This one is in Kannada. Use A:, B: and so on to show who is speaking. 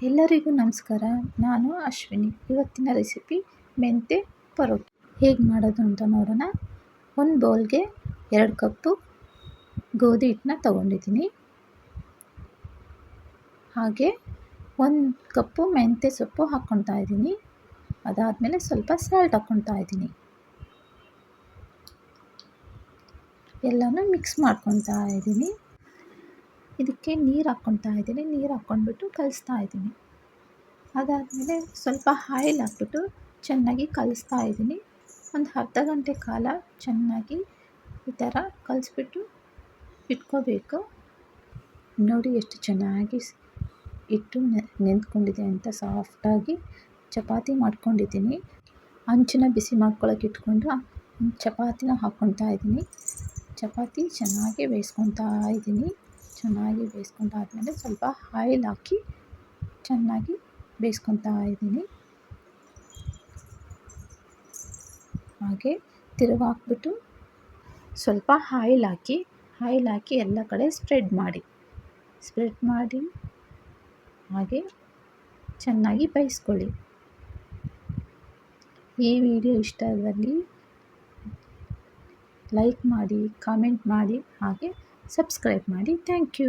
A: ಎಲ್ಲರಿಗೂ ನಮಸ್ಕಾರ. ನಾನು ಅಶ್ವಿನಿ. ಇವತ್ತಿನ ರೆಸಿಪಿ ಮೆಂತ್ಯ ಪರೋಟ ಹೇಗೆ ಮಾಡೋದು ಅಂತ ನೋಡೋಣ. ಒಂದು ಬೌಲ್ಗೆ 2 ಕಪ್ಪು ಗೋಧಿ ಹಿಟ್ಟನ್ನ ತೊಗೊಂಡಿದ್ದೀನಿ. ಹಾಗೆ 1 ಕಪ್ಪು ಮೆಂತ್ಯ ಸೊಪ್ಪು ಹಾಕ್ಕೊತಾ ಇದ್ದೀನಿ. ಅದಾದಮೇಲೆ ಸ್ವಲ್ಪ ಸಾಲ್ಟ್ ಹಾಕ್ಕೊತಾ ಇದ್ದೀನಿ. ಎಲ್ಲನೂ ಮಿಕ್ಸ್ ಮಾಡ್ಕೊತಾ ಇದ್ದೀನಿ. ಇದಕ್ಕೆ ನೀರು ಹಾಕ್ಕೊತಾ ಇದ್ದೀನಿ. ನೀರು ಹಾಕ್ಕೊಂಡ್ಬಿಟ್ಟು ಕಲಿಸ್ತಾ ಇದ್ದೀನಿ. ಅದಾದಮೇಲೆ ಸ್ವಲ್ಪ ಆಯಿಲ್ ಹಾಕ್ಬಿಟ್ಟು ಚೆನ್ನಾಗಿ ಕಲಿಸ್ತಾ ಇದ್ದೀನಿ. ಒಂದು ಅರ್ಧ ಗಂಟೆ ಕಾಲ ಚೆನ್ನಾಗಿ ಈ ಥರ ಕಲಿಸ್ಬಿಟ್ಟು ಇಟ್ಕೋಬೇಕು. ನೋಡಿ ಎಷ್ಟು ಚೆನ್ನಾಗಿ ಹಿಟ್ಟು ನೆಂದ್ಕೊಂಡಿದೆ ಅಂತ. ಸಾಫ್ಟಾಗಿ ಚಪಾತಿ ಮಾಡ್ಕೊಂಡಿದ್ದೀನಿ. ಹಂಚನ್ನ ಬಿಸಿ ಮಾಡ್ಕೊಳ್ಳೋಕೆ ಇಟ್ಕೊಂಡು ಚಪಾತಿನ ಹಾಕ್ಕೊತಾ ಇದ್ದೀನಿ. ಚಪಾತಿ ಚೆನ್ನಾಗಿ ಬೇಯಿಸ್ಕೊತಾ ಇದ್ದೀನಿ. ಚೆನ್ನಾಗಿ ಬೇಯಿಸ್ಕೊಂಡಾದ್ಮೇಲೆ ಸ್ವಲ್ಪ ಆಯಿಲ್ ಹಾಕಿ ಚೆನ್ನಾಗಿ ಬೇಯಿಸ್ಕೊತಾ ಇದ್ದೀನಿ. ಹಾಗೆ ತಿರುಗಾಕ್ಬಿಟ್ಟು ಸ್ವಲ್ಪ ಆಯಿಲ್ ಹಾಕಿ ಎಲ್ಲ ಕಡೆ ಸ್ಪ್ರೆಡ್ ಮಾಡಿ ಹಾಗೆ ಚೆನ್ನಾಗಿ ಬೇಯಿಸ್ಕೊಳ್ಳಿ. ಈ ವಿಡಿಯೋ ಇಷ್ಟದಲ್ಲಿ ಲೈಕ್ ಮಾಡಿ, ಕಾಮೆಂಟ್ ಮಾಡಿ, ಹಾಗೆ ಸಬ್ಸ್ಕ್ರೈಬ್ ಮಾಡಿ. Thank you.